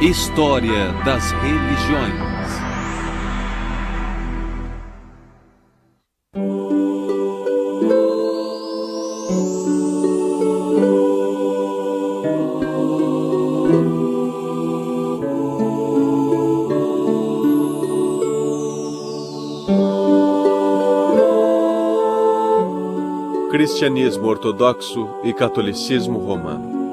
História das religiões. Cristianismo ortodoxo e catolicismo romano.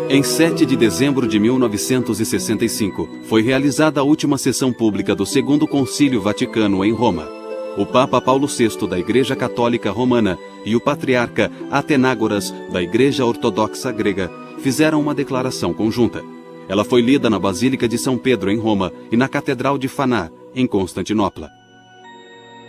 Em 7 de dezembro de 1965, foi realizada a última sessão pública do Segundo Concílio Vaticano em Roma. O Papa Paulo VI da Igreja Católica Romana e o Patriarca Atenágoras da Igreja Ortodoxa Grega fizeram uma declaração conjunta. Ela foi lida na Basílica de São Pedro, em Roma, e na Catedral de Faná, em Constantinopla.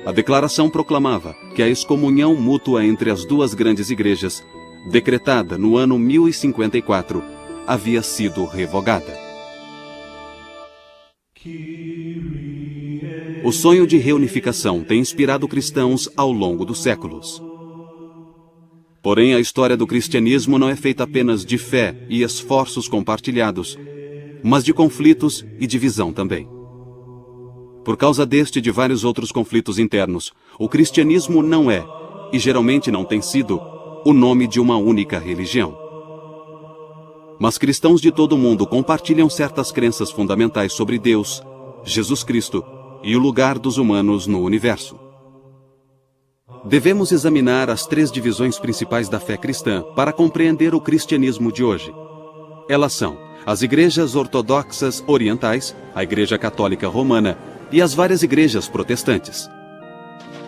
A declaração proclamava que a excomunhão mútua entre as duas grandes igrejas, decretada no ano 1054, havia sido revogada. O sonho de reunificação tem inspirado cristãos ao longo dos séculos. Porém, a história do cristianismo não é feita apenas de fé e esforços compartilhados, mas de conflitos e divisão também. Por causa deste e de vários outros conflitos internos, o cristianismo não é, e geralmente não tem sido, o nome de uma única religião. Mas cristãos de todo o mundo compartilham certas crenças fundamentais sobre Deus, Jesus Cristo e o lugar dos humanos no universo. Devemos examinar as 3 divisões principais da fé cristã para compreender o cristianismo de hoje. Elas são as igrejas ortodoxas orientais, a Igreja Católica Romana e as várias igrejas protestantes.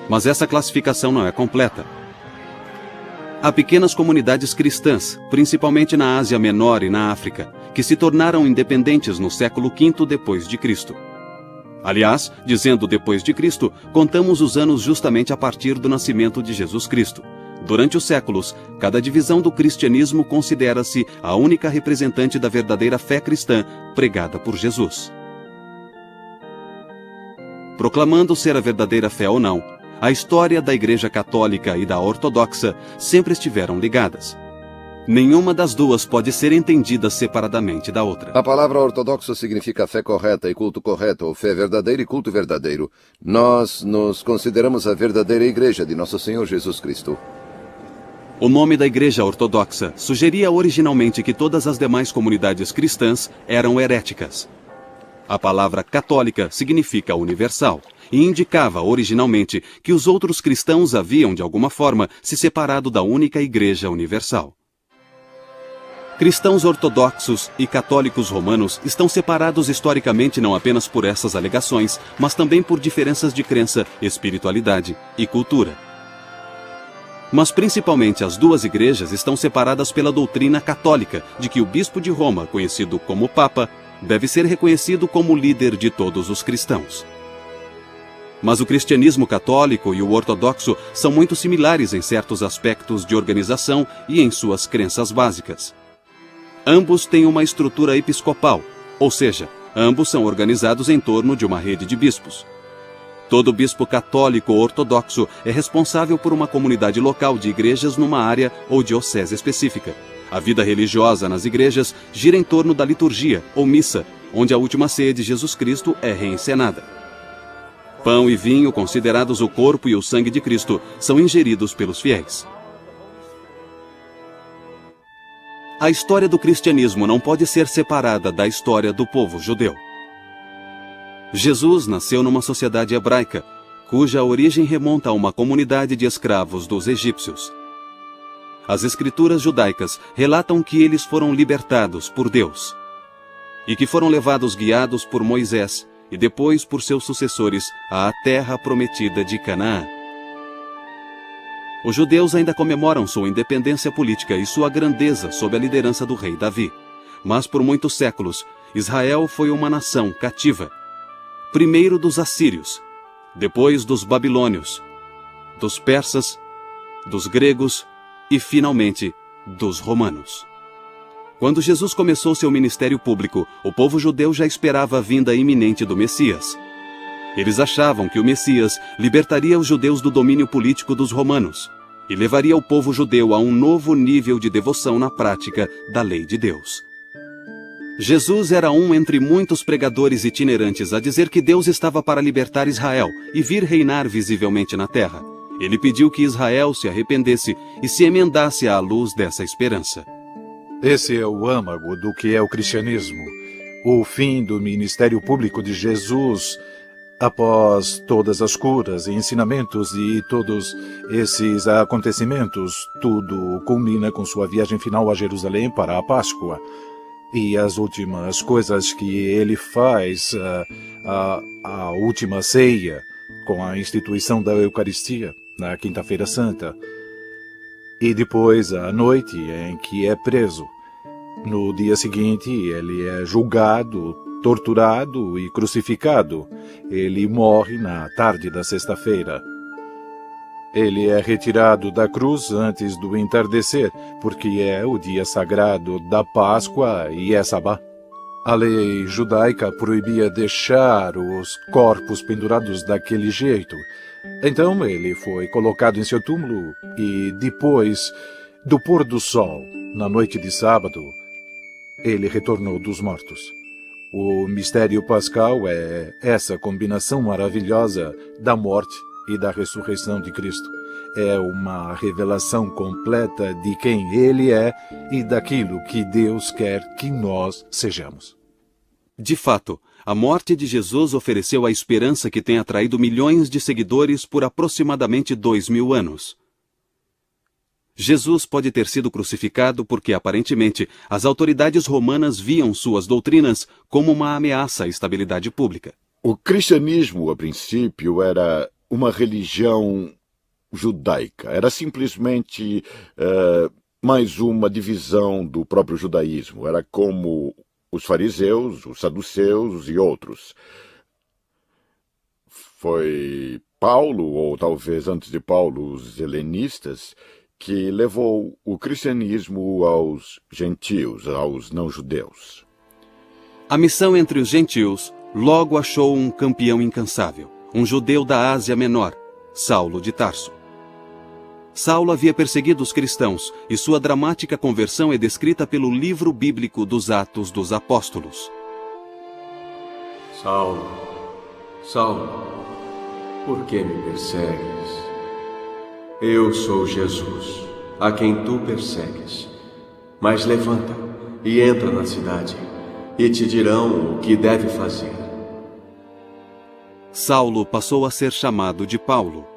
Mas essa classificação não é completa. Há pequenas comunidades cristãs, principalmente na Ásia Menor e na África, que se tornaram independentes no século V depois de Cristo. Aliás, dizendo depois de Cristo, contamos os anos justamente a partir do nascimento de Jesus Cristo. Durante os séculos, cada divisão do cristianismo considera-se a única representante da verdadeira fé cristã pregada por Jesus. Proclamando ser a verdadeira fé ou não, a história da Igreja Católica e da Ortodoxa sempre estiveram ligadas. Nenhuma das duas pode ser entendida separadamente da outra. A palavra ortodoxo significa fé correta e culto correto, ou fé verdadeira e culto verdadeiro. Nós nos consideramos a verdadeira igreja de Nosso Senhor Jesus Cristo. O nome da Igreja Ortodoxa sugeria originalmente que todas as demais comunidades cristãs eram heréticas. A palavra católica significa universal e indicava originalmente que os outros cristãos haviam, de alguma forma, se separado da única Igreja Universal. Cristãos ortodoxos e católicos romanos estão separados historicamente não apenas por essas alegações, mas também por diferenças de crença, espiritualidade e cultura. Mas principalmente as duas igrejas estão separadas pela doutrina católica de que o bispo de Roma, conhecido como Papa, deve ser reconhecido como líder de todos os cristãos. Mas o cristianismo católico e o ortodoxo são muito similares em certos aspectos de organização e em suas crenças básicas. Ambos têm uma estrutura episcopal, ou seja, ambos são organizados em torno de uma rede de bispos. Todo bispo católico ou ortodoxo é responsável por uma comunidade local de igrejas numa área ou diocese específica. A vida religiosa nas igrejas gira em torno da liturgia, ou missa, onde a última ceia de Jesus Cristo é reencenada. Pão e vinho, considerados o corpo e o sangue de Cristo, são ingeridos pelos fiéis. A história do cristianismo não pode ser separada da história do povo judeu. Jesus nasceu numa sociedade hebraica, cuja origem remonta a uma comunidade de escravos dos egípcios. As escrituras judaicas relatam que eles foram libertados por Deus e que foram levados guiados por Moisés e depois por seus sucessores à terra prometida de Canaã. Os judeus ainda comemoram sua independência política e sua grandeza sob a liderança do rei Davi. Mas por muitos séculos, Israel foi uma nação cativa. Primeiro dos assírios, depois dos babilônios, dos persas, dos gregos e, finalmente, dos romanos. Quando Jesus começou seu ministério público, o povo judeu já esperava a vinda iminente do Messias. Eles achavam que o Messias libertaria os judeus do domínio político dos romanos e levaria o povo judeu a um novo nível de devoção na prática da lei de Deus. Jesus era um entre muitos pregadores itinerantes a dizer que Deus estava para libertar Israel e vir reinar visivelmente na terra. Ele pediu que Israel se arrependesse e se emendasse à luz dessa esperança. Esse é o âmago do que é o cristianismo. O fim do ministério público de Jesus, após todas as curas e ensinamentos e todos esses acontecimentos, tudo culmina com sua viagem final a Jerusalém para a Páscoa. E as últimas coisas que ele faz, a última ceia, com a instituição da Eucaristia, na Quinta-feira Santa. E depois a noite em que é preso. No dia seguinte, ele é julgado, torturado e crucificado. Ele morre na tarde da sexta-feira. Ele é retirado da cruz antes do entardecer, porque é o dia sagrado da Páscoa e é sabá. A lei judaica proibia deixar os corpos pendurados daquele jeito. Então ele foi colocado em seu túmulo e depois do pôr do sol, na noite de sábado, ele retornou dos mortos. O mistério pascal é essa combinação maravilhosa da morte e da ressurreição de Cristo. É uma revelação completa de quem Ele é e daquilo que Deus quer que nós sejamos. De fato, a morte de Jesus ofereceu a esperança que tem atraído milhões de seguidores por aproximadamente 2000 anos. Jesus pode ter sido crucificado porque, aparentemente, as autoridades romanas viam suas doutrinas como uma ameaça à estabilidade pública. O cristianismo, a princípio, era uma religião judaica. Era simplesmente mais uma divisão do próprio judaísmo. Era como os fariseus, os saduceus e outros. Foi Paulo, ou talvez antes de Paulo, os helenistas, que levou o cristianismo aos gentios, aos não-judeus. A missão entre os gentios logo achou um campeão incansável, um judeu da Ásia Menor, Saulo de Tarso. Saulo havia perseguido os cristãos e sua dramática conversão é descrita pelo livro bíblico dos Atos dos Apóstolos. Saulo, Saulo, por que me persegues? Eu sou Jesus, a quem tu persegues. Mas levanta e entra na cidade, e te dirão o que deve fazer. Saulo passou a ser chamado de Paulo.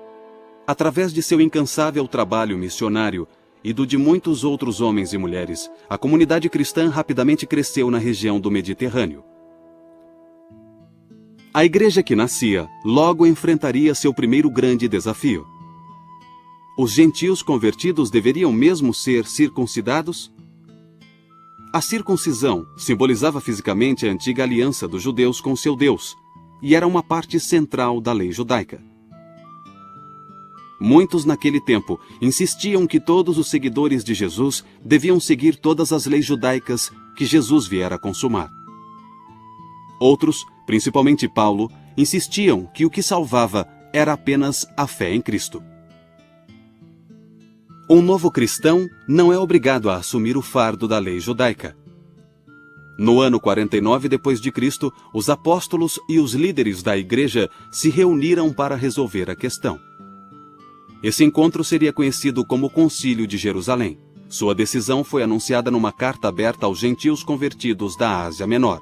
Através de seu incansável trabalho missionário e do de muitos outros homens e mulheres, a comunidade cristã rapidamente cresceu na região do Mediterrâneo. A igreja que nascia logo enfrentaria seu primeiro grande desafio. Os gentios convertidos deveriam mesmo ser circuncidados? A circuncisão simbolizava fisicamente a antiga aliança dos judeus com seu Deus e era uma parte central da lei judaica. Muitos naquele tempo insistiam que todos os seguidores de Jesus deviam seguir todas as leis judaicas que Jesus viera consumar. Outros, principalmente Paulo, insistiam que o que salvava era apenas a fé em Cristo. Um novo cristão não é obrigado a assumir o fardo da lei judaica. No ano 49 d.C., os apóstolos e os líderes da igreja se reuniram para resolver a questão. Esse encontro seria conhecido como Concílio de Jerusalém. Sua decisão foi anunciada numa carta aberta aos gentios convertidos da Ásia Menor.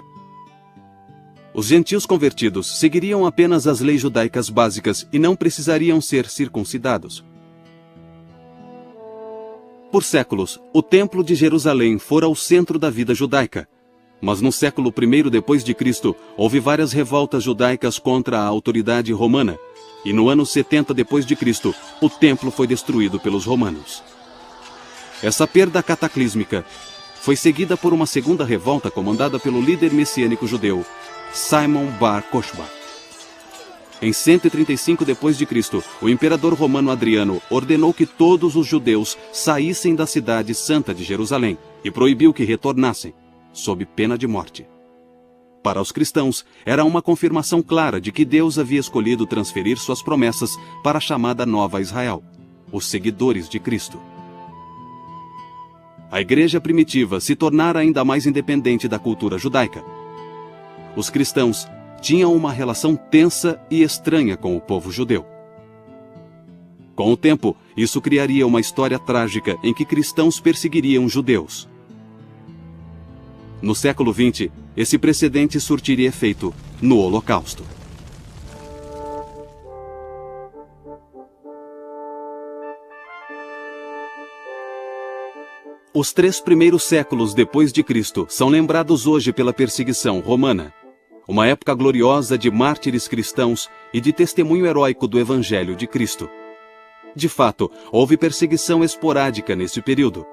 Os gentios convertidos seguiriam apenas as leis judaicas básicas e não precisariam ser circuncidados. Por séculos, o Templo de Jerusalém fora o centro da vida judaica. Mas no século I d.C., houve várias revoltas judaicas contra a autoridade romana. E no ano 70 d.C., o templo foi destruído pelos romanos. Essa perda cataclísmica foi seguida por uma segunda revolta comandada pelo líder messiânico judeu, Simon Bar Kokhba. Em 135 d.C., o imperador romano Adriano ordenou que todos os judeus saíssem da cidade santa de Jerusalém e proibiu que retornassem, sob pena de morte. Para os cristãos, era uma confirmação clara de que Deus havia escolhido transferir suas promessas para a chamada Nova Israel, os seguidores de Cristo. A igreja primitiva se tornara ainda mais independente da cultura judaica. Os cristãos tinham uma relação tensa e estranha com o povo judeu. Com o tempo, isso criaria uma história trágica em que cristãos perseguiriam judeus. No século XX, esse precedente surtiria efeito no Holocausto. Os 3 primeiros séculos depois de Cristo são lembrados hoje pela perseguição romana, uma época gloriosa de mártires cristãos e de testemunho heróico do Evangelho de Cristo. De fato, houve perseguição esporádica nesse período.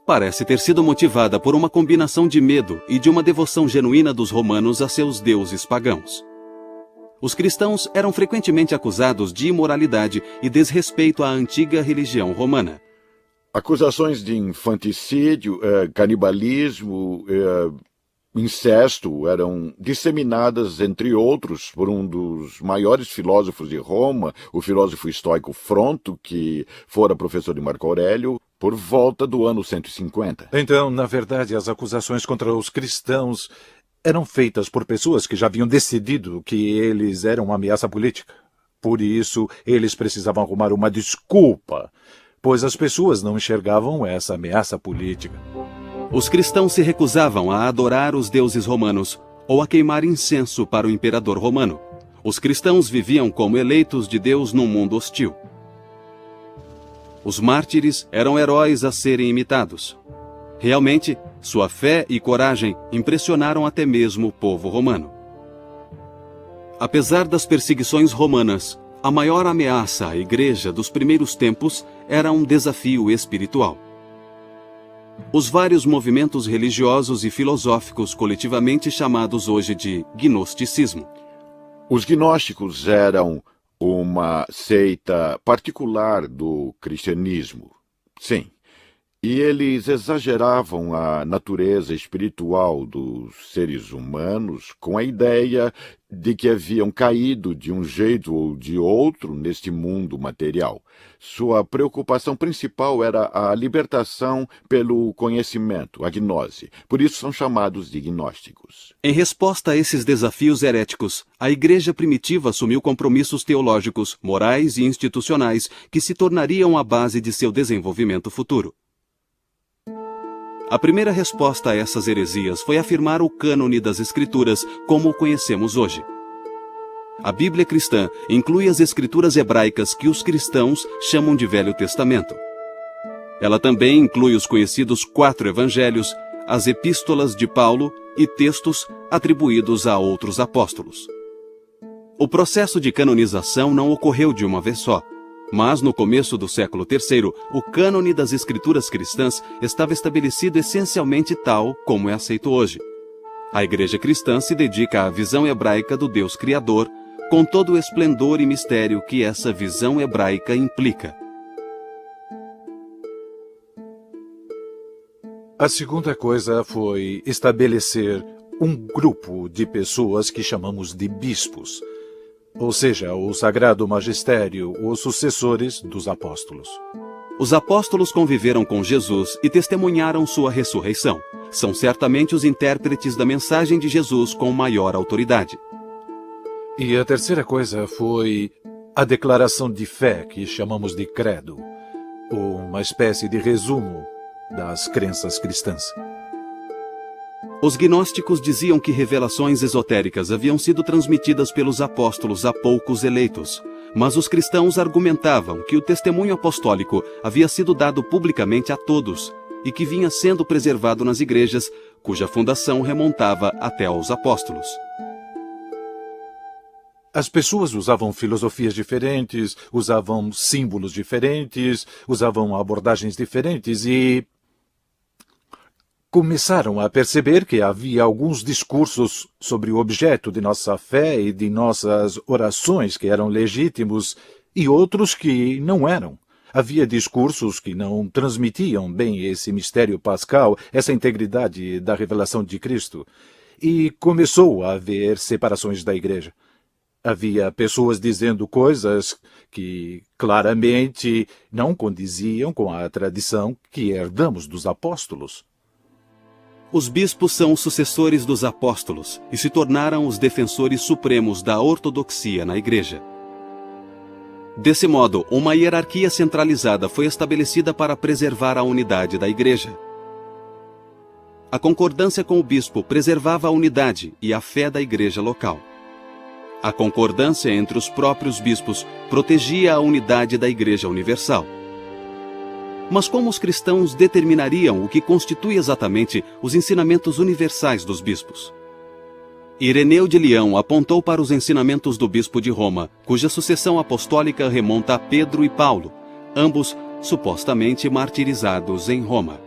Parece ter sido motivada por uma combinação de medo e de uma devoção genuína dos romanos a seus deuses pagãos. Os cristãos eram frequentemente acusados de imoralidade e desrespeito à antiga religião romana. Acusações de infanticídio, canibalismo, incesto eram disseminadas, entre outros, por um dos maiores filósofos de Roma, o filósofo estoico Fronto, que fora professor de Marco Aurélio, por volta do ano 150. Então, na verdade, as acusações contra os cristãos eram feitas por pessoas que já haviam decidido que eles eram uma ameaça política. Por isso, eles precisavam arrumar uma desculpa, pois as pessoas não enxergavam essa ameaça política. Os cristãos se recusavam a adorar os deuses romanos ou a queimar incenso para o imperador romano. Os cristãos viviam como eleitos de Deus num mundo hostil. Os mártires eram heróis a serem imitados. Realmente, sua fé e coragem impressionaram até mesmo o povo romano. Apesar das perseguições romanas, a maior ameaça à igreja dos primeiros tempos era um desafio espiritual. Os vários movimentos religiosos e filosóficos coletivamente chamados hoje de gnosticismo. Os gnósticos eram uma seita particular do cristianismo, sim. E eles exageravam a natureza espiritual dos seres humanos com a ideia de que haviam caído de um jeito ou de outro neste mundo material. Sua preocupação principal era a libertação pelo conhecimento, a gnose. Por isso são chamados de gnósticos. Em resposta a esses desafios heréticos, a igreja primitiva assumiu compromissos teológicos, morais e institucionais que se tornariam a base de seu desenvolvimento futuro. A primeira resposta a essas heresias foi afirmar o cânone das Escrituras como o conhecemos hoje. A Bíblia cristã inclui as Escrituras hebraicas que os cristãos chamam de Velho Testamento. Ela também inclui os conhecidos 4 evangelhos, as epístolas de Paulo e textos atribuídos a outros apóstolos. O processo de canonização não ocorreu de uma vez só. Mas, no começo do século III, o cânone das escrituras cristãs estava estabelecido essencialmente tal como é aceito hoje. A igreja cristã se dedica à visão hebraica do Deus Criador, com todo o esplendor e mistério que essa visão hebraica implica. A segunda coisa foi estabelecer um grupo de pessoas que chamamos de bispos, ou seja, o Sagrado Magistério, os sucessores dos apóstolos. Os apóstolos conviveram com Jesus e testemunharam sua ressurreição. São certamente os intérpretes da mensagem de Jesus com maior autoridade. E a terceira coisa foi a declaração de fé, que chamamos de credo, uma espécie de resumo das crenças cristãs. Os gnósticos diziam que revelações esotéricas haviam sido transmitidas pelos apóstolos a poucos eleitos, mas os cristãos argumentavam que o testemunho apostólico havia sido dado publicamente a todos e que vinha sendo preservado nas igrejas, cuja fundação remontava até aos apóstolos. As pessoas usavam filosofias diferentes, usavam símbolos diferentes, usavam abordagens diferentes e começaram a perceber que havia alguns discursos sobre o objeto de nossa fé e de nossas orações que eram legítimos e outros que não eram. Havia discursos que não transmitiam bem esse mistério pascal, essa integridade da revelação de Cristo. E começou a haver separações da igreja. Havia pessoas dizendo coisas que claramente não condiziam com a tradição que herdamos dos apóstolos. Os bispos são os sucessores dos apóstolos e se tornaram os defensores supremos da ortodoxia na igreja. Desse modo, uma hierarquia centralizada foi estabelecida para preservar a unidade da igreja. A concordância com o bispo preservava a unidade e a fé da igreja local. A concordância entre os próprios bispos protegia a unidade da igreja universal. Mas como os cristãos determinariam o que constitui exatamente os ensinamentos universais dos bispos? Ireneu de Leão apontou para os ensinamentos do bispo de Roma, cuja sucessão apostólica remonta a Pedro e Paulo, ambos supostamente martirizados em Roma.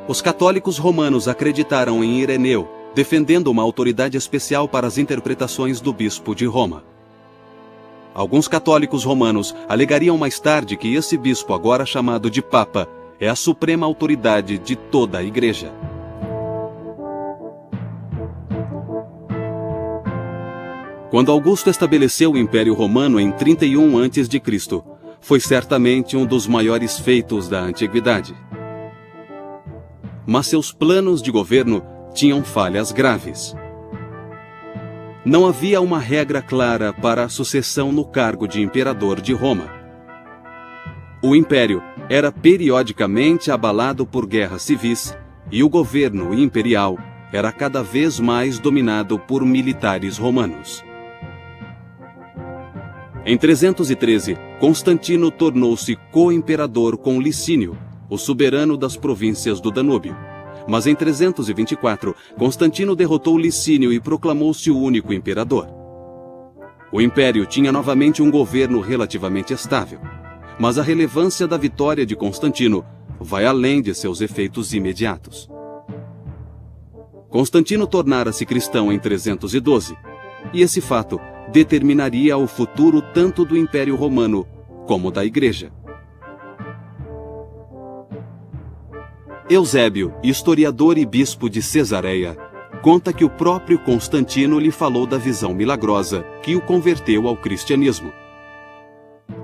Os católicos romanos acreditaram em Ireneu, defendendo uma autoridade especial para as interpretações do bispo de Roma. Alguns católicos romanos alegariam mais tarde que esse bispo, agora chamado de Papa, é a suprema autoridade de toda a Igreja. Quando Augusto estabeleceu o Império Romano em 31 a.C., foi certamente um dos maiores feitos da antiguidade. Mas seus planos de governo tinham falhas graves. Não havia uma regra clara para a sucessão no cargo de imperador de Roma. O império era periodicamente abalado por guerras civis e o governo imperial era cada vez mais dominado por militares romanos. Em 313, Constantino tornou-se co-imperador com Licínio, o soberano das províncias do Danúbio. Mas em 324, Constantino derrotou Licínio e proclamou-se o único imperador. O império tinha novamente um governo relativamente estável, mas a relevância da vitória de Constantino vai além de seus efeitos imediatos. Constantino tornara-se cristão em 312, e esse fato determinaria o futuro tanto do Império Romano como da Igreja. Eusébio, historiador e bispo de Cesareia, conta que o próprio Constantino lhe falou da visão milagrosa que o converteu ao cristianismo.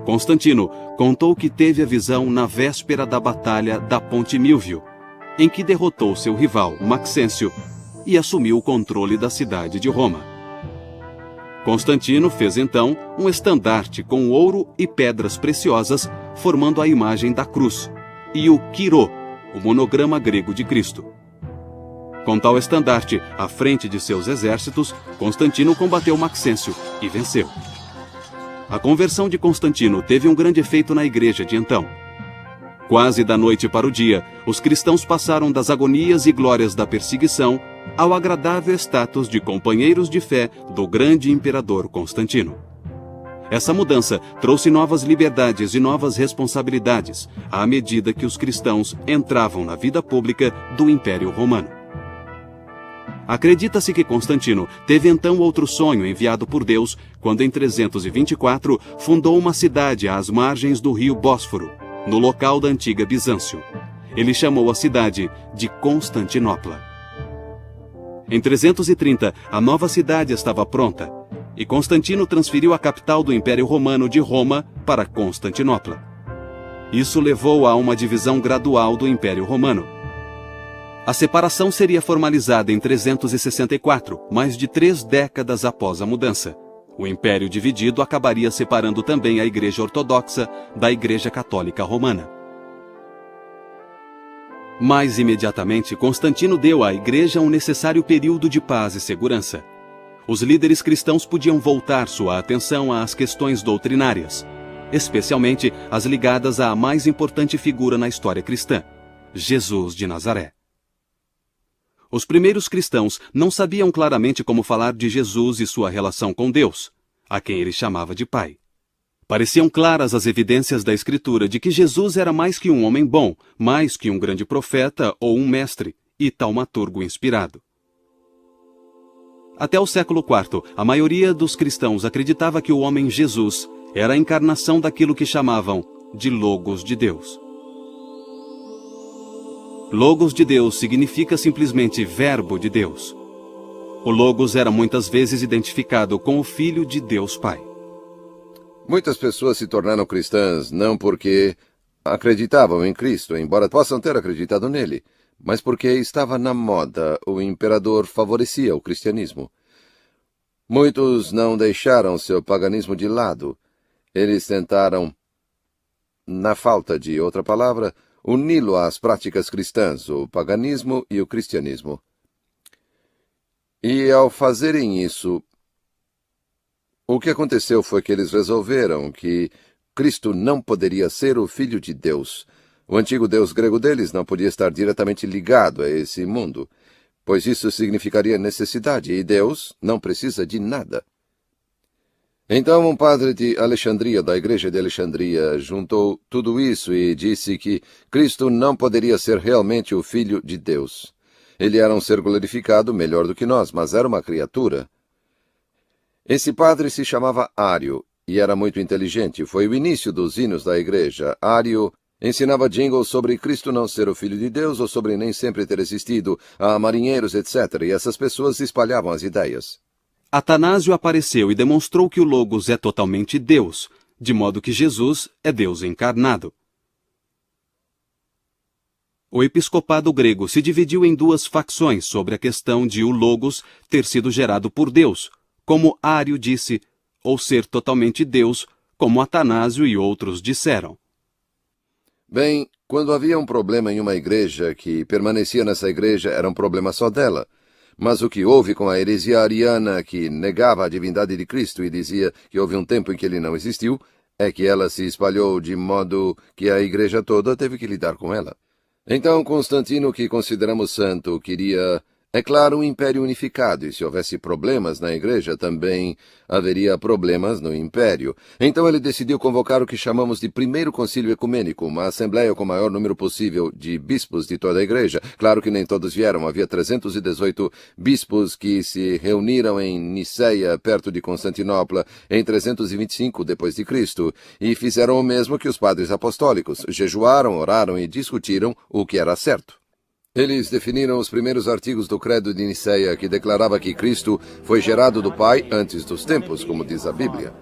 Constantino contou que teve a visão na véspera da batalha da Ponte Milvio, em que derrotou seu rival, Maxêncio, e assumiu o controle da cidade de Roma. Constantino fez então um estandarte com ouro e pedras preciosas, formando a imagem da cruz, e o quirô, o monograma grego de Cristo. Com tal estandarte à frente de seus exércitos, Constantino combateu Maxêncio e venceu. A conversão de Constantino teve um grande efeito na igreja de então. Quase da noite para o dia, os cristãos passaram das agonias e glórias da perseguição ao agradável status de companheiros de fé do grande imperador Constantino. Essa mudança trouxe novas liberdades e novas responsabilidades à medida que os cristãos entravam na vida pública do Império Romano. Acredita-se que Constantino teve então outro sonho enviado por Deus quando, em 324, fundou uma cidade às margens do rio Bósforo, no local da antiga Bizâncio. Ele chamou a cidade de Constantinopla. Em 330, a nova cidade estava pronta, e Constantino transferiu a capital do Império Romano de Roma para Constantinopla. Isso levou a uma divisão gradual do Império Romano. A separação seria formalizada em 364, mais de 3 décadas após a mudança. O Império dividido acabaria separando também a Igreja Ortodoxa da Igreja Católica Romana. Mais imediatamente, Constantino deu à Igreja um necessário período de paz e segurança. Os líderes cristãos podiam voltar sua atenção às questões doutrinárias, especialmente as ligadas à mais importante figura na história cristã, Jesus de Nazaré. Os primeiros cristãos não sabiam claramente como falar de Jesus e sua relação com Deus, a quem ele chamava de Pai. Pareciam claras as evidências da Escritura de que Jesus era mais que um homem bom, mais que um grande profeta ou um mestre, e taumaturgo inspirado. Até o século IV, a maioria dos cristãos acreditava que o homem Jesus era a encarnação daquilo que chamavam de Logos de Deus. Logos de Deus significa simplesmente Verbo de Deus. O Logos era muitas vezes identificado com o Filho de Deus Pai. Muitas pessoas se tornaram cristãs não porque acreditavam em Cristo, embora possam ter acreditado nele, mas porque estava na moda, o imperador favorecia o cristianismo. Muitos não deixaram seu paganismo de lado. Eles tentaram, na falta de outra palavra, uni-lo às práticas cristãs, o paganismo e o cristianismo. E ao fazerem isso, o que aconteceu foi que eles resolveram que Cristo não poderia ser o Filho de Deus. O antigo Deus grego deles não podia estar diretamente ligado a esse mundo, pois isso significaria necessidade, e Deus não precisa de nada. Então um padre de Alexandria, da igreja de Alexandria, juntou tudo isso e disse que Cristo não poderia ser realmente o Filho de Deus. Ele era um ser glorificado melhor do que nós, mas era uma criatura. Esse padre se chamava Ário e era muito inteligente. Foi o início dos hinos da igreja. Ário ensinava jingles sobre Cristo não ser o Filho de Deus ou sobre nem sempre ter existido, a marinheiros, etc. E essas pessoas espalhavam as ideias. Atanásio apareceu e demonstrou que o Logos é totalmente Deus, de modo que Jesus é Deus encarnado. O episcopado grego se dividiu em duas facções sobre a questão de o Logos ter sido gerado por Deus, como Ário disse, ou ser totalmente Deus, como Atanásio e outros disseram. Bem, quando havia um problema em uma igreja, que permanecia nessa igreja era um problema só dela. Mas o que houve com a heresia ariana, que negava a divindade de Cristo e dizia que houve um tempo em que ele não existiu, é que ela se espalhou de modo que a igreja toda teve que lidar com ela. Então Constantino, que consideramos santo, queria, é claro, um império unificado, e se houvesse problemas na igreja, também haveria problemas no império. Então ele decidiu convocar o que chamamos de Primeiro Concílio Ecumênico, uma assembleia com o maior número possível de bispos de toda a igreja. Claro que nem todos vieram, havia 318 bispos que se reuniram em Niceia, perto de Constantinopla, em 325 d.C., e fizeram o mesmo que os padres apostólicos, jejuaram, oraram e discutiram o que era certo. Eles definiram os primeiros artigos do Credo de Niceia, que declarava que Cristo foi gerado do Pai antes dos tempos, como diz a Bíblia.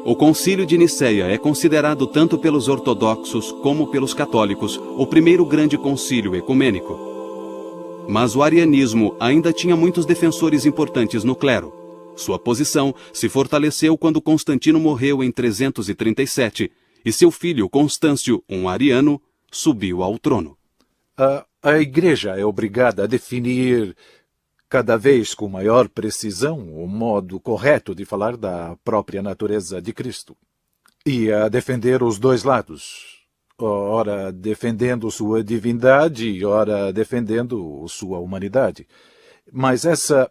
O Concílio de Niceia é considerado tanto pelos ortodoxos como pelos católicos o primeiro grande concílio ecumênico. Mas o arianismo ainda tinha muitos defensores importantes no clero. Sua posição se fortaleceu quando Constantino morreu em 337 e seu filho Constâncio, um ariano, subiu ao trono. A Igreja é obrigada a definir cada vez com maior precisão o modo correto de falar da própria natureza de Cristo e a defender os dois lados, ora defendendo sua divindade, ora defendendo sua humanidade. Mas essa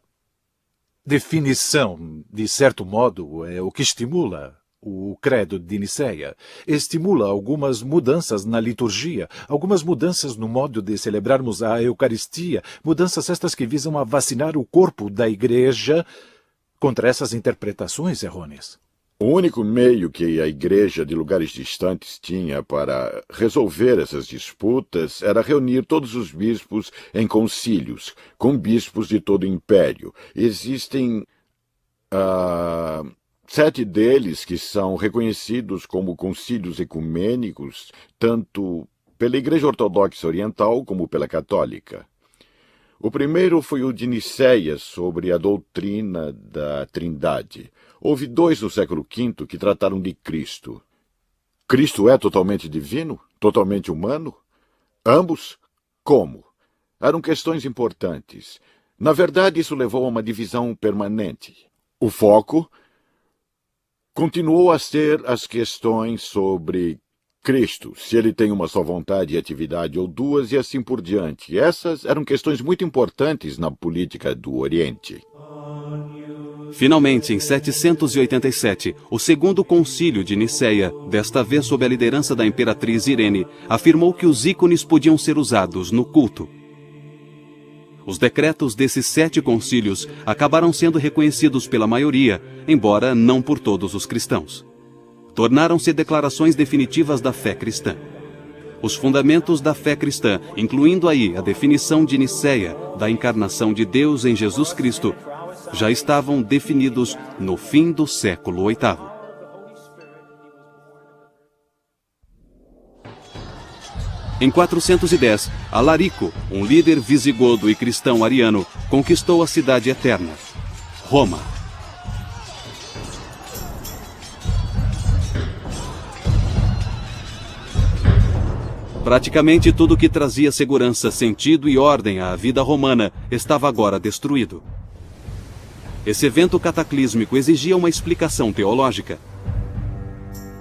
definição, de certo modo, é o que estimula o Credo de Niceia. Estimula algumas mudanças na liturgia, algumas mudanças no modo de celebrarmos a Eucaristia, mudanças estas que visam a vacinar o corpo da Igreja contra essas interpretações errôneas. O único meio que a igreja de lugares distantes tinha para resolver essas disputas era reunir todos os bispos em concílios, com bispos de todo o império. Existem 7 deles que são reconhecidos como concílios ecumênicos, tanto pela Igreja Ortodoxa Oriental como pela Católica. O primeiro foi o de Niceia, sobre a doutrina da Trindade. Houve 2 no século V que trataram de Cristo. Cristo é totalmente divino? Totalmente humano? Ambos? Como? Eram questões importantes. Na verdade, isso levou a uma divisão permanente. O foco continuou a ser as questões sobre Cristo, se ele tem uma só vontade e atividade ou duas e assim por diante. Essas eram questões muito importantes na política do Oriente. Finalmente, em 787, o segundo concílio de Niceia, desta vez sob a liderança da imperatriz Irene, afirmou que os ícones podiam ser usados no culto. Os decretos desses 7 concílios acabaram sendo reconhecidos pela maioria, embora não por todos os cristãos. Tornaram-se declarações definitivas da fé cristã. Os fundamentos da fé cristã, incluindo aí a definição de Niceia da encarnação de Deus em Jesus Cristo, já estavam definidos no fim do século VIII. Em 410, Alarico, um líder visigodo e cristão ariano, conquistou a cidade eterna, Roma. Praticamente tudo que trazia segurança, sentido e ordem à vida romana estava agora destruído. Esse evento cataclísmico exigia uma explicação teológica.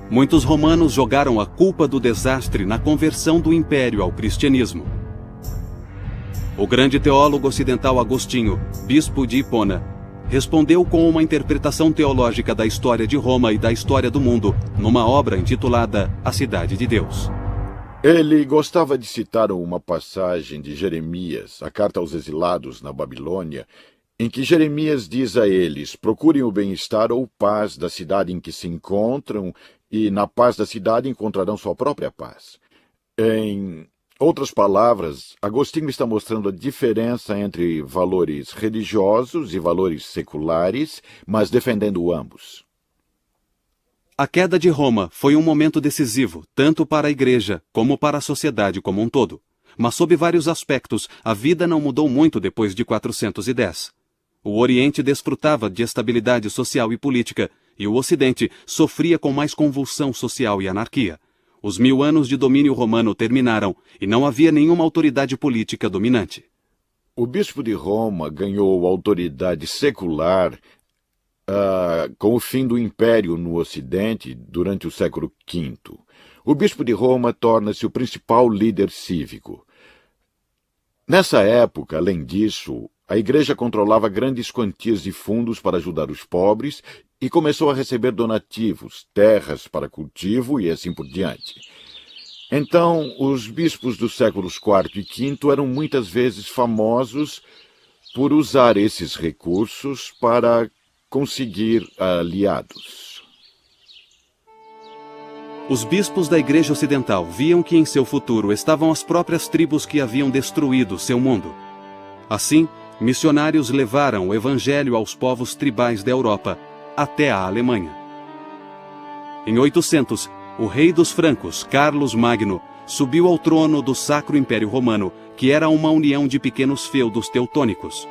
Muitos romanos jogaram a culpa do desastre na conversão do império ao cristianismo. O grande teólogo ocidental Agostinho, bispo de Hipona, respondeu com uma interpretação teológica da história de Roma e da história do mundo, numa obra intitulada A Cidade de Deus. Ele gostava de citar uma passagem de Jeremias, a carta aos exilados na Babilônia, em que Jeremias diz a eles: procurem o bem-estar ou paz da cidade em que se encontram, e na paz da cidade encontrarão sua própria paz. Em outras palavras, Agostinho está mostrando a diferença entre valores religiosos e valores seculares, mas defendendo ambos. A queda de Roma foi um momento decisivo, tanto para a Igreja como para a sociedade como um todo. Mas sob vários aspectos, a vida não mudou muito depois de 410. O Oriente desfrutava de estabilidade social e política, e o Ocidente sofria com mais convulsão social e anarquia. Os 1000 anos de domínio romano terminaram, e não havia nenhuma autoridade política dominante. O bispo de Roma ganhou autoridade secular com o fim do Império no Ocidente durante o século V. O bispo de Roma torna-se o principal líder cívico. Nessa época, além disso, a Igreja controlava grandes quantias de fundos para ajudar os pobres e começou a receber donativos, terras para cultivo e assim por diante. Então, os bispos dos séculos IV e V eram muitas vezes famosos por usar esses recursos para conseguir aliados. Os bispos da Igreja Ocidental viam que em seu futuro estavam as próprias tribos que haviam destruído seu mundo. Assim, missionários levaram o Evangelho aos povos tribais da Europa, até a Alemanha. Em 800, o rei dos francos, Carlos Magno, subiu ao trono do Sacro Império Romano, que era uma união de pequenos feudos teutônicos.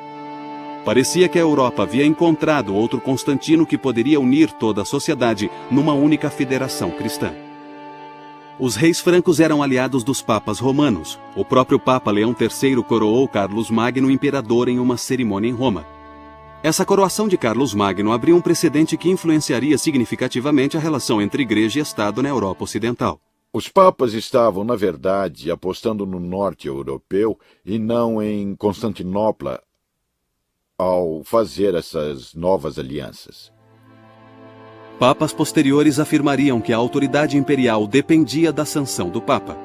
Parecia que a Europa havia encontrado outro Constantino que poderia unir toda a sociedade numa única federação cristã. Os reis francos eram aliados dos papas romanos. O próprio Papa Leão III coroou Carlos Magno imperador em uma cerimônia em Roma. Essa coroação de Carlos Magno abriu um precedente que influenciaria significativamente a relação entre Igreja e Estado na Europa Ocidental. Os papas estavam, na verdade, apostando no norte europeu e não em Constantinopla ao fazer essas novas alianças. Papas posteriores afirmariam que a autoridade imperial dependia da sanção do Papa.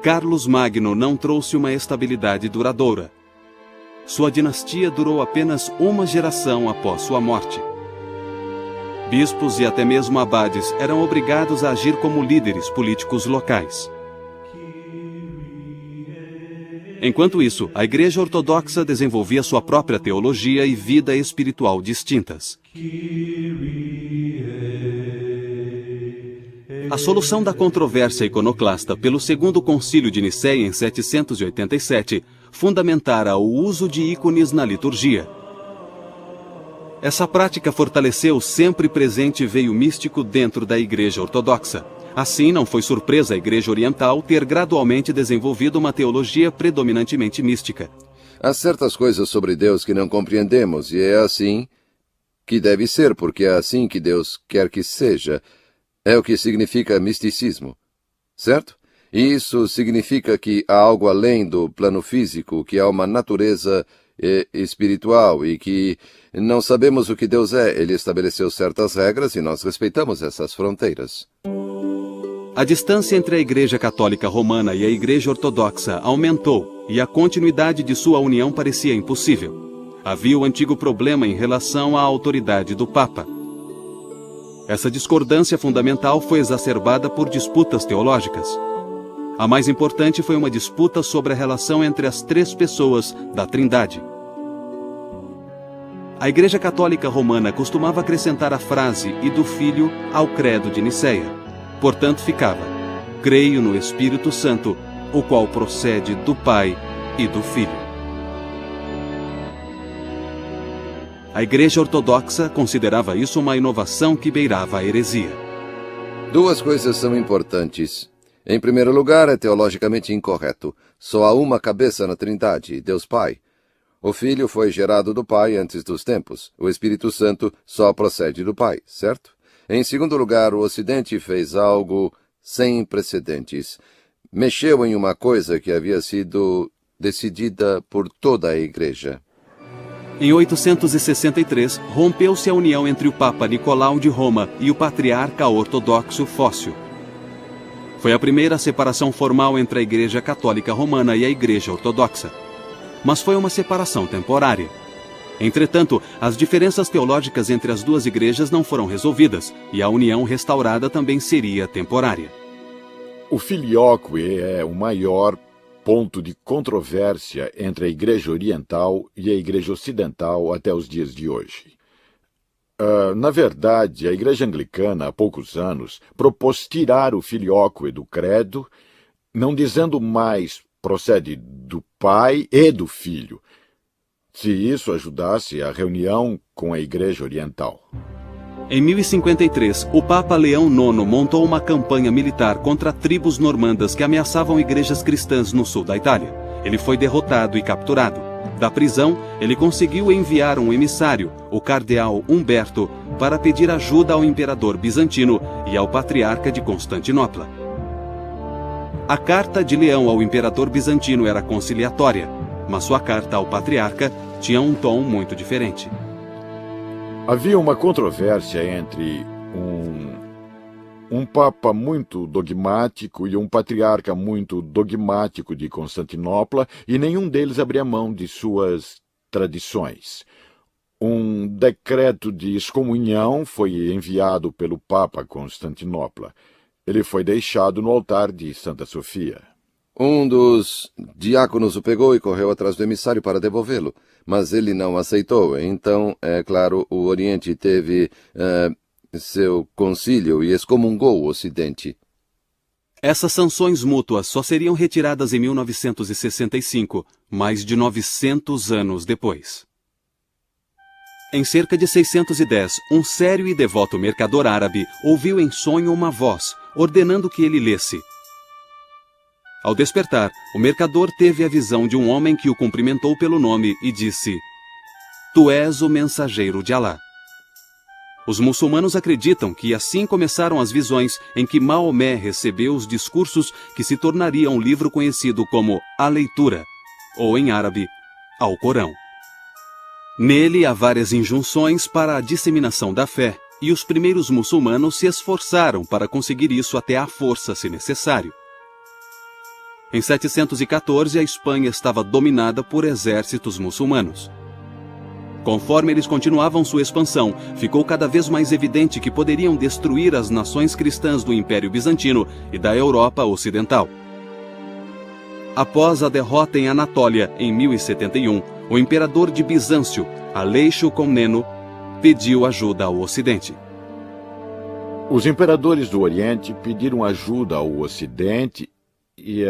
Carlos Magno não trouxe uma estabilidade duradoura. Sua dinastia durou apenas uma geração após sua morte. Bispos e até mesmo abades eram obrigados a agir como líderes políticos locais. Enquanto isso, a Igreja Ortodoxa desenvolvia sua própria teologia e vida espiritual distintas. A solução da controvérsia iconoclasta pelo Segundo Concílio de Niceia em 787 fundamentara o uso de ícones na liturgia. Essa prática fortaleceu o sempre presente veio místico dentro da Igreja Ortodoxa. Assim, não foi surpresa a Igreja Oriental ter gradualmente desenvolvido uma teologia predominantemente mística. Há certas coisas sobre Deus que não compreendemos, e é assim que deve ser, porque é assim que Deus quer que seja. É o que significa misticismo, certo? E isso significa que há algo além do plano físico, que há uma natureza espiritual e que não sabemos o que Deus é. Ele estabeleceu certas regras e nós respeitamos essas fronteiras. A distância entre a Igreja Católica Romana e a Igreja Ortodoxa aumentou e a continuidade de sua união parecia impossível. Havia o antigo problema em relação à autoridade do Papa. Essa discordância fundamental foi exacerbada por disputas teológicas. A mais importante foi uma disputa sobre a relação entre as três pessoas da Trindade. A Igreja Católica Romana costumava acrescentar a frase "e do Filho" ao credo de Nicéia. Portanto, ficava: "Creio no Espírito Santo, o qual procede do Pai e do Filho." A Igreja Ortodoxa considerava isso uma inovação que beirava a heresia. Duas coisas são importantes. Em primeiro lugar, é teologicamente incorreto. Só há uma cabeça na Trindade, Deus Pai. O Filho foi gerado do Pai antes dos tempos. O Espírito Santo só procede do Pai, certo? Em segundo lugar, o Ocidente fez algo sem precedentes. Mexeu em uma coisa que havia sido decidida por toda a Igreja. Em 863, rompeu-se a união entre o Papa Nicolau de Roma e o patriarca ortodoxo Fócio. Foi a primeira separação formal entre a Igreja Católica Romana e a Igreja Ortodoxa. Mas foi uma separação temporária. Entretanto, as diferenças teológicas entre as duas igrejas não foram resolvidas, e a união restaurada também seria temporária. O filioque é o maior ponto de controvérsia entre a Igreja Oriental e a Igreja Ocidental até os dias de hoje. Na verdade, a Igreja Anglicana, há poucos anos, propôs tirar o filioque do credo, não dizendo mais procede do Pai e do Filho, se isso ajudasse a reunião com a Igreja Oriental. Em 1053, o Papa Leão IX montou uma campanha militar contra tribos normandas que ameaçavam igrejas cristãs no sul da Itália. Ele foi derrotado e capturado. Da prisão, ele conseguiu enviar um emissário, o cardeal Humberto, para pedir ajuda ao imperador bizantino e ao patriarca de Constantinopla. A carta de Leão ao imperador bizantino era conciliatória, mas sua carta ao patriarca tinha um tom muito diferente. Havia uma controvérsia entre um papa muito dogmático e um patriarca muito dogmático de Constantinopla, e nenhum deles abria mão de suas tradições. Um decreto de excomunhão foi enviado pelo Papa a Constantinopla. Ele foi deixado no altar de Santa Sofia. Um dos diáconos o pegou e correu atrás do emissário para devolvê-lo, mas ele não aceitou. Então, é claro, o Oriente teve seu concílio e excomungou o Ocidente. Essas sanções mútuas só seriam retiradas em 1965, mais de 900 anos depois. Em cerca de 610, um sério e devoto mercador árabe ouviu em sonho uma voz, ordenando que ele lesse. Ao despertar, o mercador teve a visão de um homem que o cumprimentou pelo nome e disse: "Tu és o mensageiro de Alá." Os muçulmanos acreditam que assim começaram as visões em que Maomé recebeu os discursos que se tornariam um livro conhecido como A Leitura, ou em árabe, Alcorão. Nele há várias injunções para a disseminação da fé, e os primeiros muçulmanos se esforçaram para conseguir isso até à força, se necessário. Em 714, a Espanha estava dominada por exércitos muçulmanos. Conforme eles continuavam sua expansão, ficou cada vez mais evidente que poderiam destruir as nações cristãs do Império Bizantino e da Europa Ocidental. Após a derrota em Anatólia, em 1071, o imperador de Bizâncio, Aleixo Comneno, pediu ajuda ao Ocidente. Os imperadores do Oriente pediram ajuda ao Ocidente e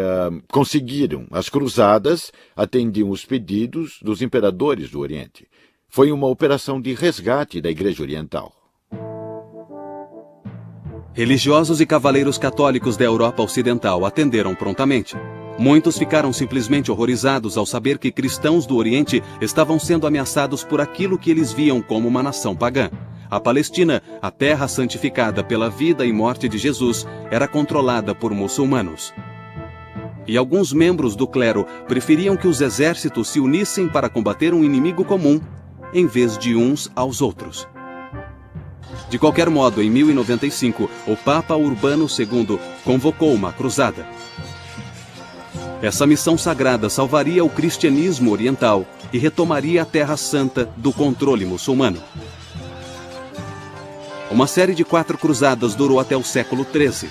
conseguiram. As cruzadas atendiam os pedidos dos imperadores do Oriente. Foi uma operação de resgate da Igreja Oriental. Religiosos e cavaleiros católicos da Europa Ocidental atenderam prontamente. Muitos ficaram simplesmente horrorizados ao saber que cristãos do Oriente estavam sendo ameaçados por aquilo que eles viam como uma nação pagã. A Palestina, a terra santificada pela vida e morte de Jesus, era controlada por muçulmanos. E alguns membros do clero preferiam que os exércitos se unissem para combater um inimigo comum, em vez de uns aos outros. De qualquer modo, em 1095, o Papa Urbano II convocou uma cruzada. Essa missão sagrada salvaria o cristianismo oriental e retomaria a Terra Santa do controle muçulmano. Uma série de 4 cruzadas durou até o século XIII.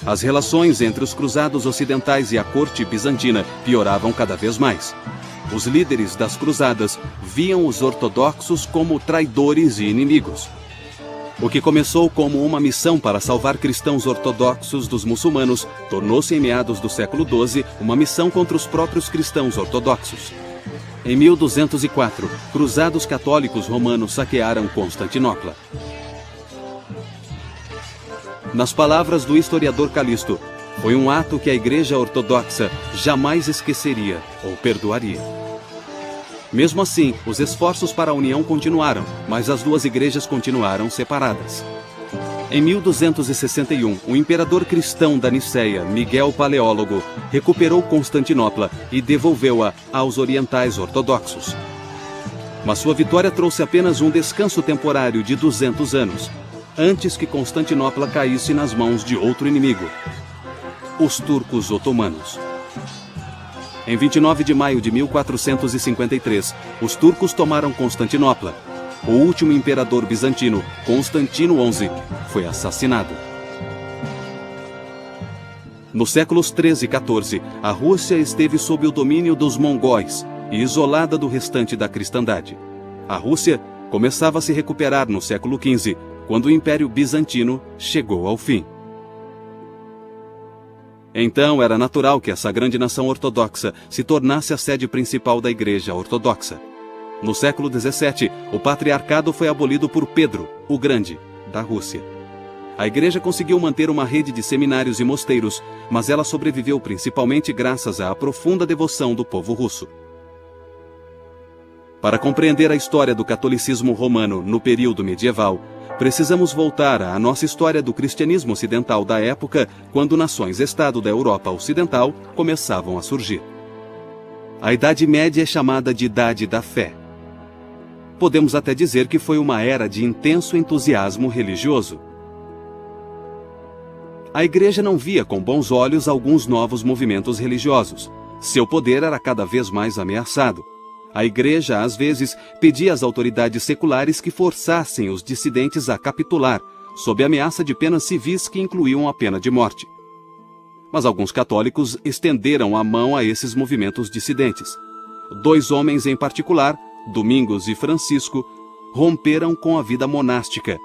As relações entre os cruzados ocidentais e a corte bizantina pioravam cada vez mais. Os líderes das cruzadas viam os ortodoxos como traidores e inimigos. O que começou como uma missão para salvar cristãos ortodoxos dos muçulmanos, tornou-se em meados do século XII uma missão contra os próprios cristãos ortodoxos. Em 1204, cruzados católicos romanos saquearam Constantinopla. Nas palavras do historiador Calisto, foi um ato que a Igreja Ortodoxa jamais esqueceria ou perdoaria. Mesmo assim, os esforços para a união continuaram, mas as duas igrejas continuaram separadas. Em 1261, o imperador cristão da Niceia, Miguel Paleólogo, recuperou Constantinopla e devolveu-a aos orientais ortodoxos. Mas sua vitória trouxe apenas um descanso temporário de 200 anos, antes que Constantinopla caísse nas mãos de outro inimigo, os turcos otomanos. Em 29 de maio de 1453, os turcos tomaram Constantinopla. O último imperador bizantino, Constantino XI, foi assassinado. Nos séculos 13 e 14, a Rússia esteve sob o domínio dos mongóis e isolada do restante da cristandade. A Rússia começava a se recuperar no século XV, quando o Império Bizantino chegou ao fim. Então era natural que essa grande nação ortodoxa se tornasse a sede principal da Igreja Ortodoxa. No século XVII, o patriarcado foi abolido por Pedro, o Grande, da Rússia. A Igreja conseguiu manter uma rede de seminários e mosteiros, mas ela sobreviveu principalmente graças à profunda devoção do povo russo. Para compreender a história do catolicismo romano no período medieval, precisamos voltar à nossa história do cristianismo ocidental da época, quando nações-estado da Europa Ocidental começavam a surgir. A Idade Média é chamada de Idade da Fé. Podemos até dizer que foi uma era de intenso entusiasmo religioso. A Igreja não via com bons olhos alguns novos movimentos religiosos. Seu poder era cada vez mais ameaçado. A Igreja, às vezes, pedia às autoridades seculares que forçassem os dissidentes a capitular, sob ameaça de penas civis que incluíam a pena de morte. Mas alguns católicos estenderam a mão a esses movimentos dissidentes. 2 homens em particular, Domingos e Francisco, romperam com a vida monástica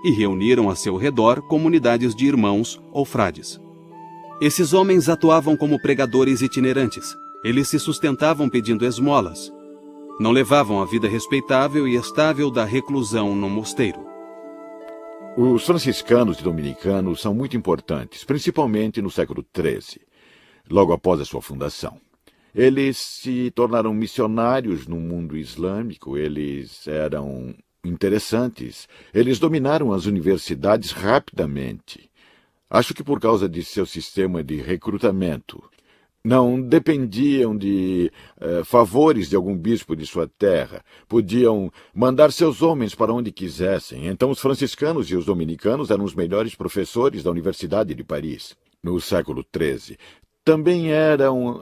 e reuniram a seu redor comunidades de irmãos ou frades. Esses homens atuavam como pregadores itinerantes. Eles se sustentavam pedindo esmolas. Não levavam a vida respeitável e estável da reclusão no mosteiro. Os franciscanos e dominicanos são muito importantes, principalmente no século XIII, logo após a sua fundação. Eles se tornaram missionários no mundo islâmico, eles eram interessantes, eles dominaram as universidades rapidamente. Acho que por causa de seu sistema de recrutamento. Não dependiam de favores de algum bispo de sua terra. Podiam mandar seus homens para onde quisessem. Então os franciscanos e os dominicanos eram os melhores professores da Universidade de Paris, no século XIII. Também eram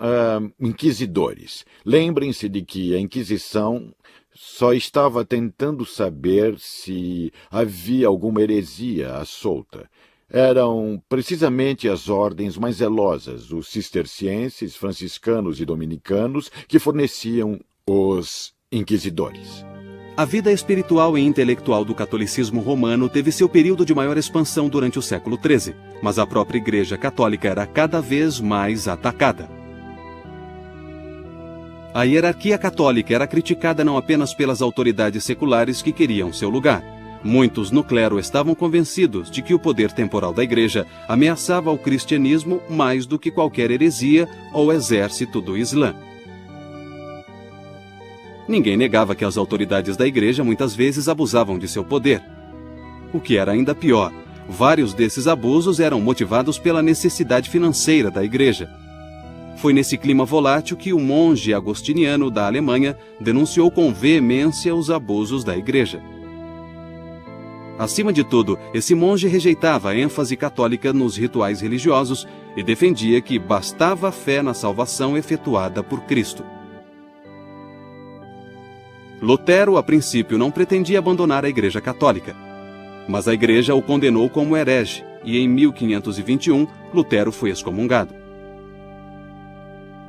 inquisidores. Lembrem-se de que a Inquisição só estava tentando saber se havia alguma heresia à solta. Eram precisamente as ordens mais zelosas, os cistercienses, franciscanos e dominicanos, que forneciam os inquisidores. A vida espiritual e intelectual do catolicismo romano teve seu período de maior expansão durante o século XIII, mas a própria Igreja Católica era cada vez mais atacada. A hierarquia católica era criticada não apenas pelas autoridades seculares que queriam seu lugar, Muitos no clero estavam convencidos de que o poder temporal da Igreja ameaçava o cristianismo mais do que qualquer heresia ou exército do Islã. Ninguém negava que as autoridades da Igreja muitas vezes abusavam de seu poder. O que era ainda pior, vários desses abusos eram motivados pela necessidade financeira da Igreja. Foi nesse clima volátil que o monge agostiniano da Alemanha denunciou com veemência os abusos da Igreja. Acima de tudo, esse monge rejeitava a ênfase católica nos rituais religiosos e defendia que bastava a fé na salvação efetuada por Cristo. Lutero, a princípio, não pretendia abandonar a Igreja Católica, mas a Igreja o condenou como herege e, em 1521, Lutero foi excomungado.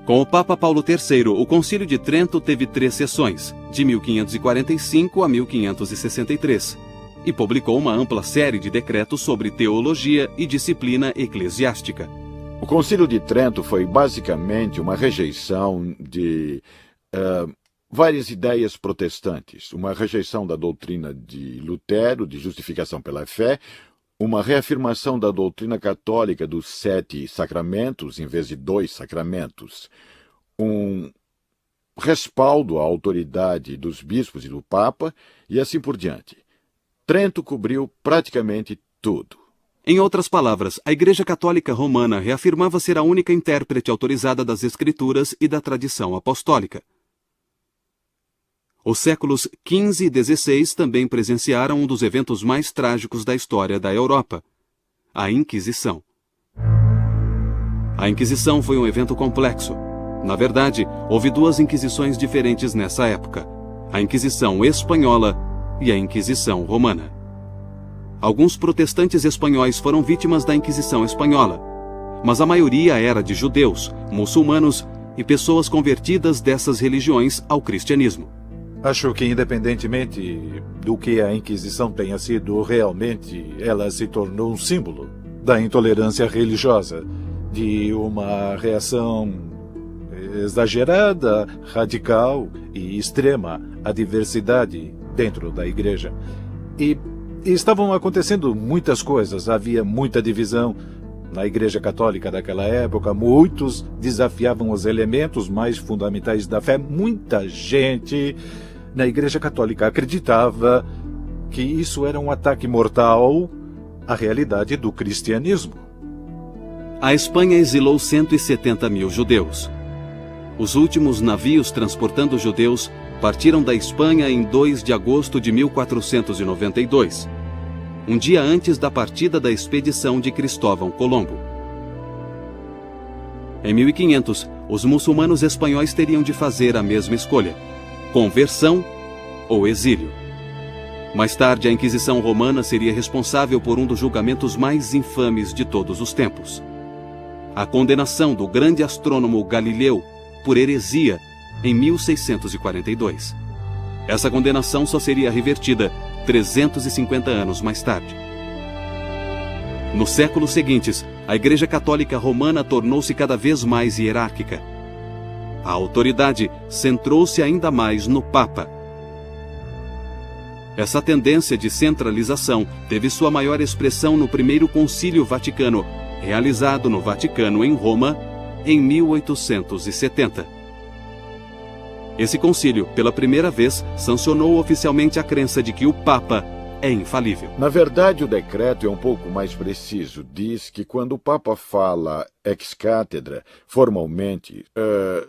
Com o Papa Paulo III, o Concílio de Trento teve 3 sessões, de 1545 a 1563, e publicou uma ampla série de decretos sobre teologia e disciplina eclesiástica. O Concílio de Trento foi basicamente uma rejeição de várias ideias protestantes, uma rejeição da doutrina de Lutero, de justificação pela fé, uma reafirmação da doutrina católica dos 7 sacramentos em vez de 2 sacramentos, um respaldo à autoridade dos bispos e do Papa e assim por diante. Trento cobriu praticamente tudo. Em outras palavras, a Igreja Católica Romana reafirmava ser a única intérprete autorizada das Escrituras e da tradição apostólica. Os séculos XV e XVI também presenciaram um dos eventos mais trágicos da história da Europa, a Inquisição. A Inquisição foi um evento complexo. Na verdade, houve 2 inquisições diferentes nessa época, a Inquisição Espanhola e a Inquisição Romana. Alguns protestantes espanhóis foram vítimas da Inquisição Espanhola, mas a maioria era de judeus, muçulmanos e pessoas convertidas dessas religiões ao cristianismo. Acho que, independentemente do que a Inquisição tenha sido realmente, ela se tornou um símbolo da intolerância religiosa, de uma reação exagerada, radical e extrema à diversidade dentro da Igreja. E estavam acontecendo muitas coisas, havia muita divisão na Igreja Católica daquela época, muitos desafiavam os elementos mais fundamentais da fé, muita gente na Igreja Católica acreditava que isso era um ataque mortal à realidade do cristianismo. A Espanha exilou 170 mil judeus. Os últimos navios transportando judeus partiram da Espanha em 2 de agosto de 1492, um dia antes da partida da expedição de Cristóvão Colombo. Em 1500, os muçulmanos espanhóis teriam de fazer a mesma escolha: conversão ou exílio. Mais tarde, a Inquisição Romana seria responsável por um dos julgamentos mais infames de todos os tempos: a condenação do grande astrônomo Galileu por heresia em 1642. Essa condenação só seria revertida 350 anos mais tarde. Nos séculos seguintes, a Igreja Católica Romana tornou-se cada vez mais hierárquica. A autoridade centrou-se ainda mais no Papa. Essa tendência de centralização teve sua maior expressão no Primeiro Concílio Vaticano, realizado no Vaticano, em Roma, em 1870. Esse concílio, pela primeira vez, sancionou oficialmente a crença de que o Papa é infalível. Na verdade, o decreto é um pouco mais preciso. Diz que quando o Papa fala ex cátedra, formalmente,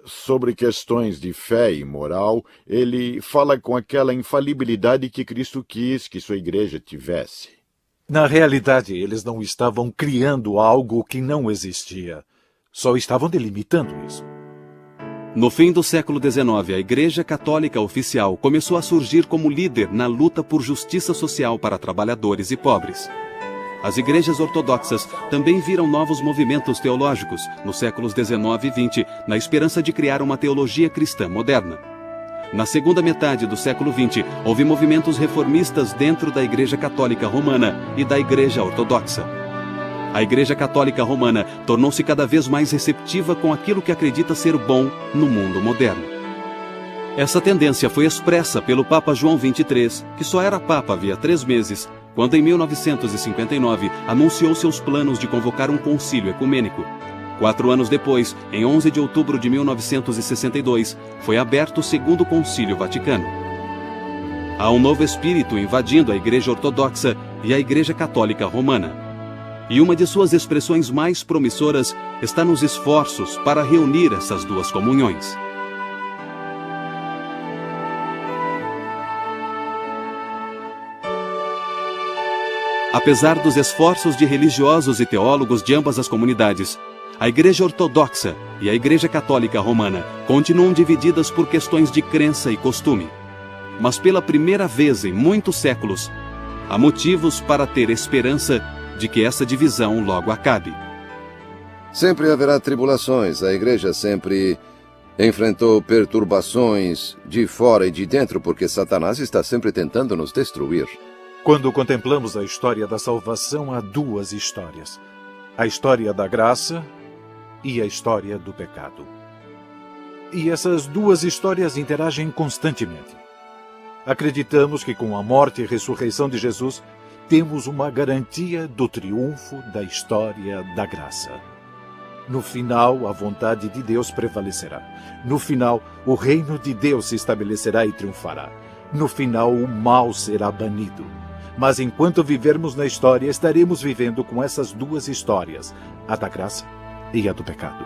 sobre questões de fé e moral, ele fala com aquela infalibilidade que Cristo quis que sua igreja tivesse. Na realidade, eles não estavam criando algo que não existia. Só estavam delimitando isso. No fim do século XIX, a Igreja Católica Oficial começou a surgir como líder na luta por justiça social para trabalhadores e pobres. As igrejas ortodoxas também viram novos movimentos teológicos nos séculos XIX e XX, na esperança de criar uma teologia cristã moderna. Na segunda metade do século XX, houve movimentos reformistas dentro da Igreja Católica Romana e da Igreja Ortodoxa. A Igreja Católica Romana tornou-se cada vez mais receptiva com aquilo que acredita ser bom no mundo moderno. Essa tendência foi expressa pelo Papa João XXIII, que só era Papa havia 3 meses, quando em 1959 anunciou seus planos de convocar um concílio ecumênico. 4 anos depois, em 11 de outubro de 1962, foi aberto o Segundo Concílio Vaticano. Há um novo espírito invadindo a Igreja Ortodoxa e a Igreja Católica Romana. E uma de suas expressões mais promissoras está nos esforços para reunir essas duas comunhões. Apesar dos esforços de religiosos e teólogos de ambas as comunidades, a Igreja Ortodoxa e a Igreja Católica Romana continuam divididas por questões de crença e costume. Mas pela primeira vez em muitos séculos, há motivos para ter esperança de que essa divisão logo acabe. Sempre haverá tribulações. A Igreja sempre enfrentou perturbações de fora e de dentro, porque Satanás está sempre tentando nos destruir. Quando contemplamos a história da salvação, há 2 histórias. A história da graça e a história do pecado. E essas 2 histórias interagem constantemente. Acreditamos que com a morte e ressurreição de Jesus, temos uma garantia do triunfo da história da graça. No final, a vontade de Deus prevalecerá. No final, o reino de Deus se estabelecerá e triunfará. No final, o mal será banido. Mas enquanto vivermos na história, estaremos vivendo com essas 2 histórias, a da graça e a do pecado.